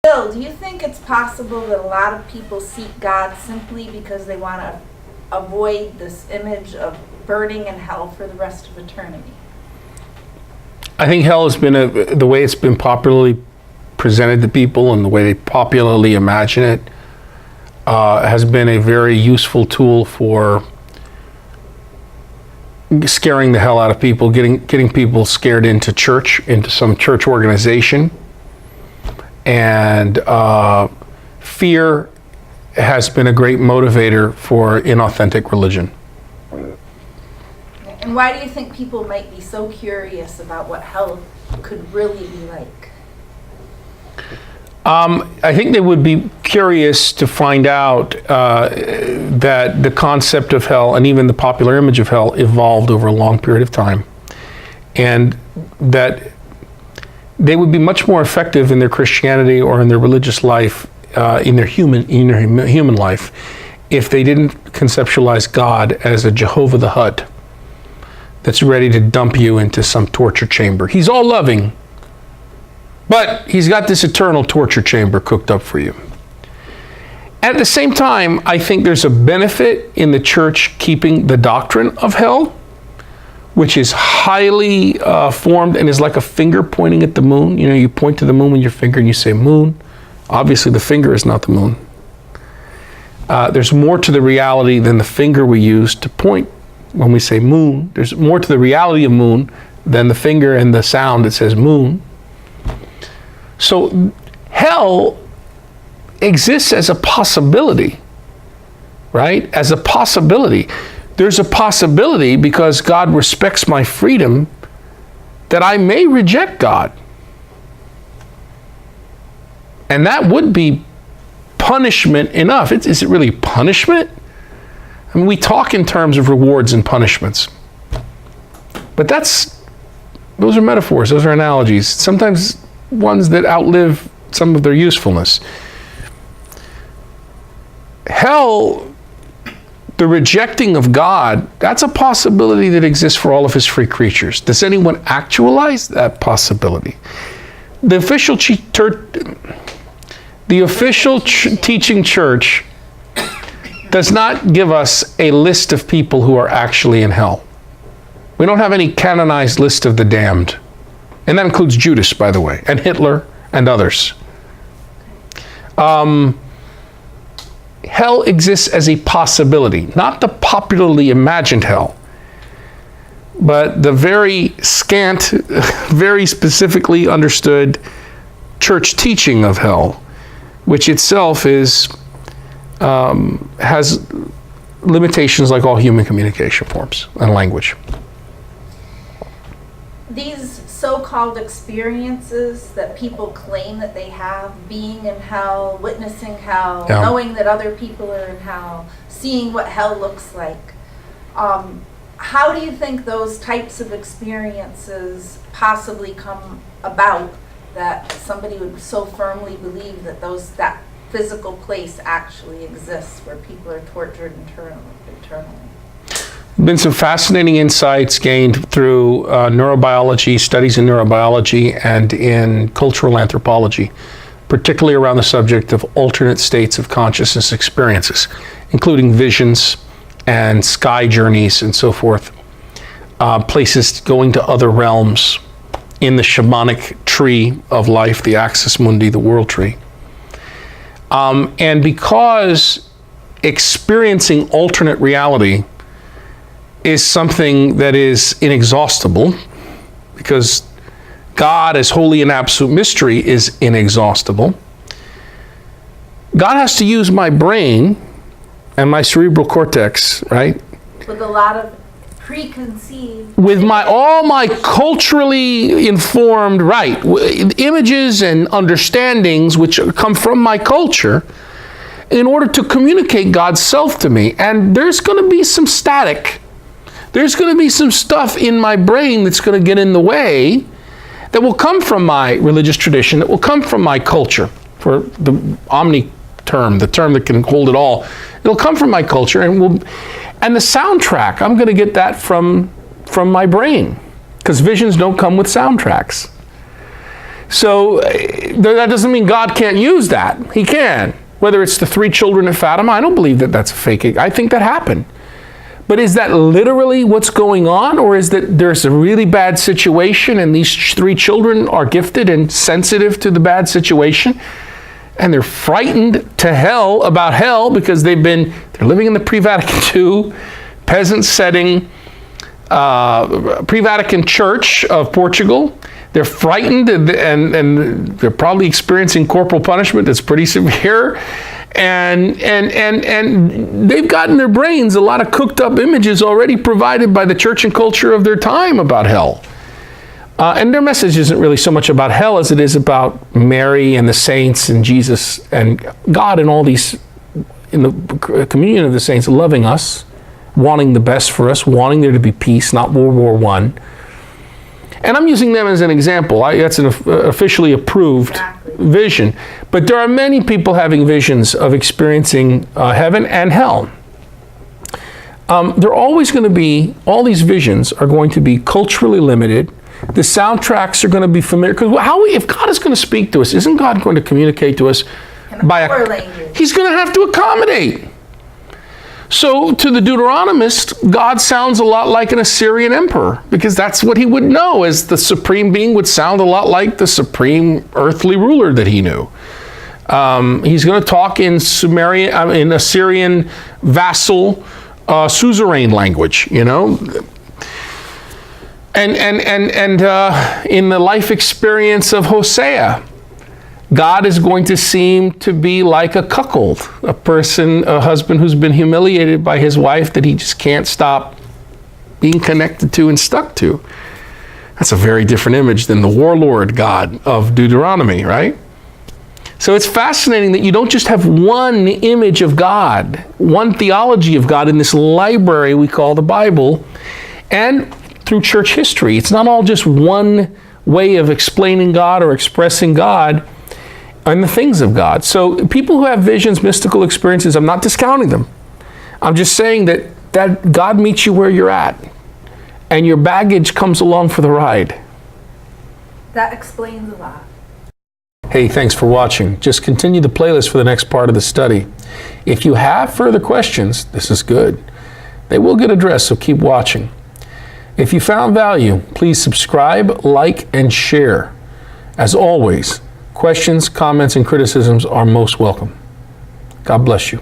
Bill, do you think it's possible that a lot of people seek God simply because they want to avoid this image of burning in hell for the rest of eternity? I think hell has been the way it's been popularly presented to people and the way they popularly imagine it has been a very useful tool for scaring the hell out of people, getting people scared into church, into some church organization. And fear has been a great motivator for inauthentic religion. And why do you think people might be so curious about what hell could really be like? I think they would be curious to find out that the concept of hell and even the popular image of hell evolved over a long period of time, and that they would be much more effective in their Christianity or in their religious life, in their human life, if they didn't conceptualize God as a Jehovah the Hutt that's ready to dump you into some torture chamber. He's all loving, but he's got this eternal torture chamber cooked up for you. At the same time, I think there's a benefit in the church keeping the doctrine of hell, which is highly formed and is like a finger pointing at the moon. You know, you point to the moon with your finger and you say moon. Obviously, the finger is not the moon. There's more to the reality than the finger we use to point when we say moon. There's more to the reality of moon than the finger and the sound that says moon. So hell exists as a possibility, right? As a possibility. There's a possibility, because God respects my freedom, that I may reject God. And that would be punishment enough. Is it really punishment? I mean, we talk in terms of rewards and punishments. But those are metaphors, those are analogies. Sometimes ones that outlive some of their usefulness. Hell, the rejecting of God, that's a possibility that exists for all of his free creatures. Does anyone actualize that possibility? The official teaching church does not give us a list of people who are actually in hell. We don't have any canonized list of the damned. And that includes Judas, by the way, and Hitler and others. Hell exists as a possibility, not the popularly imagined hell, but the very scant, very specifically understood church teaching of hell, which itself has limitations like all human communication forms and language. These so-called experiences that people claim that they have, being in hell, witnessing hell, knowing that other people are in hell, seeing what hell looks like. How do you think those types of experiences possibly come about, that somebody would so firmly believe that that physical place actually exists where people are tortured eternally? Been some fascinating insights gained through neurobiology, studies in neurobiology and in cultural anthropology, particularly around the subject of alternate states of consciousness experiences, including visions and sky journeys and so forth, places going to other realms in the shamanic tree of life, the axis mundi, the world tree. And because experiencing alternate reality is something that is inexhaustible, because God as holy and absolute mystery is inexhaustible, God has to use my brain and my cerebral cortex, right? With a lot of preconceived... With all my culturally informed, right, images and understandings which come from my culture, in order to communicate God's self to me. And there's going to be some static. There's going to be some stuff in my brain that's going to get in the way, that will come from my religious tradition, that will come from my culture, for the omni term, the term that can hold it all. It'll come from my culture, and the soundtrack, I'm going to get that from my brain, because visions don't come with soundtracks. So that doesn't mean God can't use that. He can. Whether it's the 3 children of Fatima, I don't believe that that's a fake. I think that happened. But is that literally what's going on? Or is that there's a really bad situation and these 3 children are gifted and sensitive to the bad situation? And they're frightened to hell about hell because they're living in the pre-Vatican II peasant setting, pre-Vatican Church of Portugal. They're frightened and they're probably experiencing corporal punishment that's pretty severe. And they've got in their brains a lot of cooked up images already provided by the church and culture of their time about hell. And their message isn't really so much about hell as it is about Mary and the saints and Jesus and God and all these, in the communion of the saints, loving us, wanting the best for us, wanting there to be peace, not World War I. And I'm using them as an example. That's an officially approved vision. But there are many people having visions of experiencing heaven and hell. They're always going to be, all these visions are going to be culturally limited. The soundtracks are going to be familiar. Because if God is going to speak to us, isn't God going to communicate to us by language? He's going to have to accommodate. So to the Deuteronomist, God sounds a lot like an Assyrian emperor, because that's what he would know, as the supreme being would sound a lot like the supreme earthly ruler that he knew. He's going to talk in in Assyrian vassal suzerain language, you know. And in the life experience of Hosea, God is going to seem to be like a cuckold, a husband who's been humiliated by his wife that he just can't stop being connected to and stuck to. That's a very different image than the warlord God of Deuteronomy, right? So it's fascinating that you don't just have one image of God, one theology of God in this library we call the Bible, and through church history. It's not all just one way of explaining God or expressing God and the things of God. So people who have visions, mystical experiences, I'm not discounting them. I'm just saying that God meets you where you're at, and your baggage comes along for the ride. That explains a lot. Hey, thanks for watching. Just continue the playlist for the next part of the study. If you have further questions, this is good. They will get addressed, so keep watching. If you found value, please subscribe, like, and share. As always, questions, comments, and criticisms are most welcome. God bless you.